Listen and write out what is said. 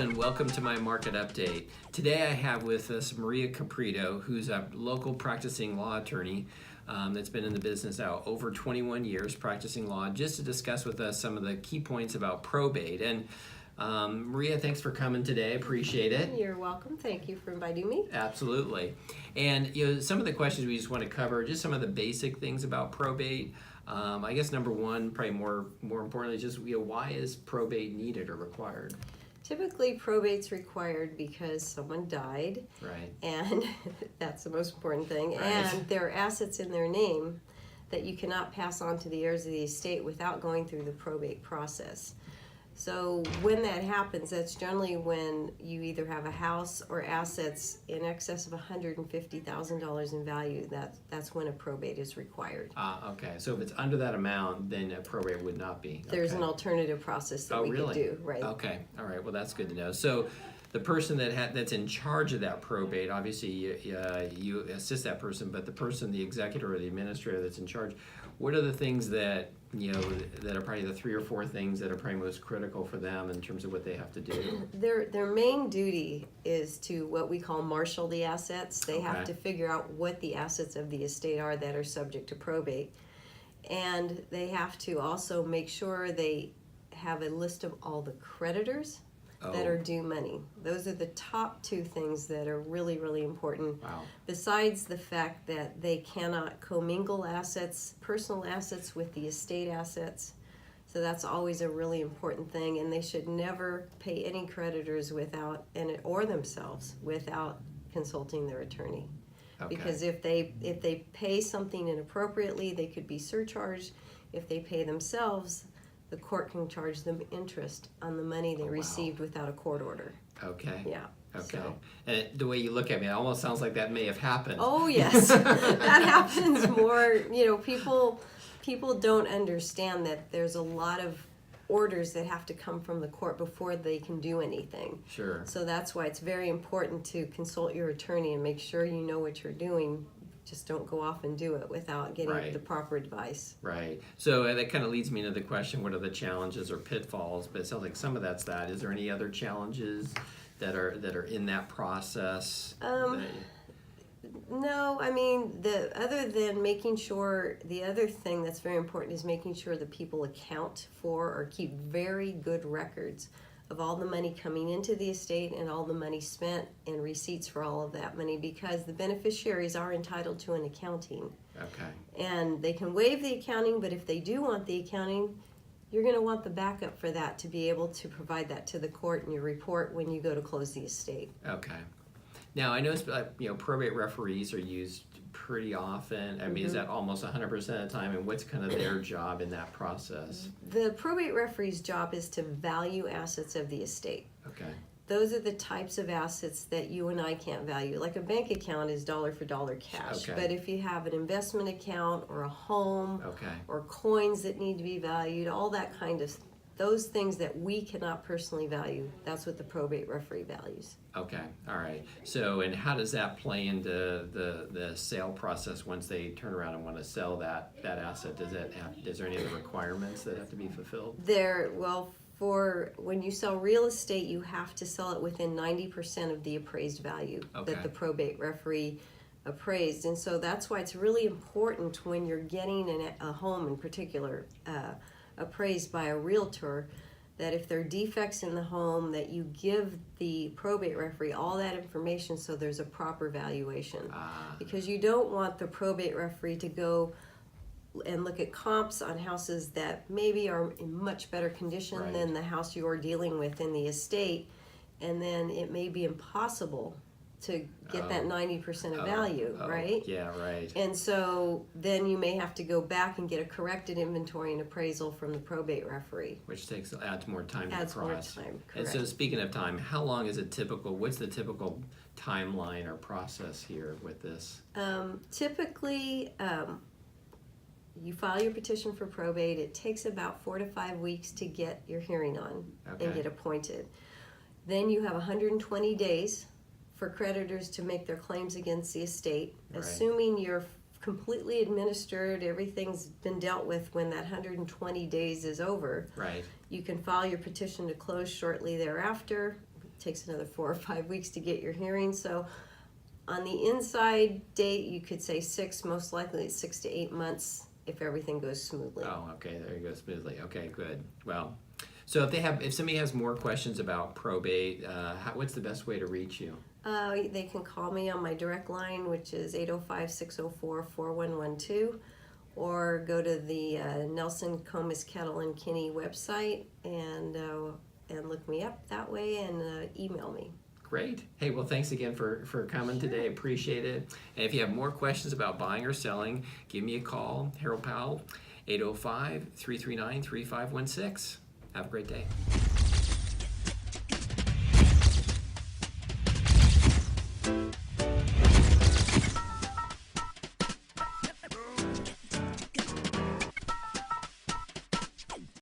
and welcome to my market update. Today I have with us Maria Caprito, who's a local practicing law attorney that's been in the business now over 21 years practicing law, just to discuss with us some of the key points about probate. And Maria, thanks for coming today. Appreciate it. You're welcome. Thank you for inviting me. Absolutely. And some of the questions we just want to cover, just some of the basic things about probate. I guess number one, probably more importantly, just why is probate needed or required? Typically, probate's required because someone died, Right. and that's the most important thing, Right. and there are assets in their name that you cannot pass on to the heirs of the estate without going through the probate process. So when that happens, that's generally when you either have a house or assets in excess of $150,000 in value. That's when a probate is required. Okay. So if it's under that amount, then a probate would not be. There's Okay. an alternative process that we really? could do, right? Okay. All right. Well, that's good to know. So the person that's in charge of that probate, obviously you assist that person, but the executor or the administrator that's in charge, what are the things that that are probably the 3 or 4 things that are probably most critical for them in terms of what they have to do? Their main duty is to what we call marshal the assets. They have Okay. to figure out what the assets of the estate are that are subject to probate. And they have to also make sure they have a list of all the creditors that are due money. Those are the top 2 things that are really, really important. Wow. Besides the fact that they cannot commingle assets, personal assets with the estate assets. So that's always a really important thing, and they should never pay any creditors or themselves without consulting their attorney. Okay. Because if they pay something inappropriately, they could be surcharged. If they pay themselves, the court can charge them interest on the money they received without a court order. Okay. Yeah. Okay. So. And the way you look at me, it almost sounds like that may have happened. Oh yes, that happens more. People don't understand that there's a lot of orders that have to come from the court before they can do anything. Sure. So that's why it's very important to consult your attorney and make sure you know what you're doing. Just don't go off and do it without getting the proper advice. Right. So that kind of leads me into the question, what are the challenges or pitfalls? But it sounds like some of that's that. Is there any other challenges that are in that process? No, I mean, the other thing that's very important is making sure that people account for or keep very good records of all the money coming into the estate and all the money spent and receipts for all of that money, because the beneficiaries are entitled to an accounting. Okay. And they can waive the accounting, but if they do want the accounting, you're going to want the backup for that to be able to provide that to the court in your report when you go to close the estate. Okay. Now, I know probate referees are used pretty often. I mean, is that almost 100% of the time? And what's kind of their job in that process? The probate referee's job is to value assets of the estate. Okay. Those are the types of assets that you and I can't value. Like a bank account is dollar for dollar cash. Okay. But if you have an investment account or a home Okay. or coins that need to be valued, all that kind of those things that we cannot personally value, that's what the probate referee values. Okay, all right. So, and how does that play into the sale process once they turn around and want to sell that asset? Is there any other requirements that have to be fulfilled? For when you sell real estate, you have to sell it within 90% of the appraised value that the probate referee appraised. And so that's why it's really important when you're getting a home in particular appraised by a realtor, that if there are defects in the home, that you give the probate referee all that information so there's a proper valuation. Because you don't want the probate referee to go and look at comps on houses that maybe are in much better condition than the house you're dealing with in the estate, and then it may be impossible to get that 90% of value, right? Yeah, right. And so then you may have to go back and get a corrected inventory and appraisal from the probate referee. Which adds more time to the process. Adds more time, And correct. so speaking of time, how long is it typical? What's the typical timeline or process here with this? Typically, you file your petition for probate. It takes about 4 to 5 weeks to get your hearing on and get appointed. Then you have 120 days for creditors to make their claims against the estate. Assuming you're completely administered, everything's been dealt with when that 120 days is over. Right. You can file your petition to close shortly thereafter. takes another 4 or 5 weeks to get your hearing. So on the inside date, you could say 6, most likely it's 6 to 8 months if everything goes smoothly. Oh, okay, there you go, smoothly. Okay, good. Well, so if somebody has more questions about probate, what's the best way to reach you? They can call me on my direct line, which is 805-604-4112, or go to the Nelson Comus Kettle and Kinney website and look me up that way, and email me. Great. Hey, well, thanks again for coming today. Appreciate it. And if you have more questions about buying or selling, give me a call, Harold Powell, 805-339-3516. Have a great day.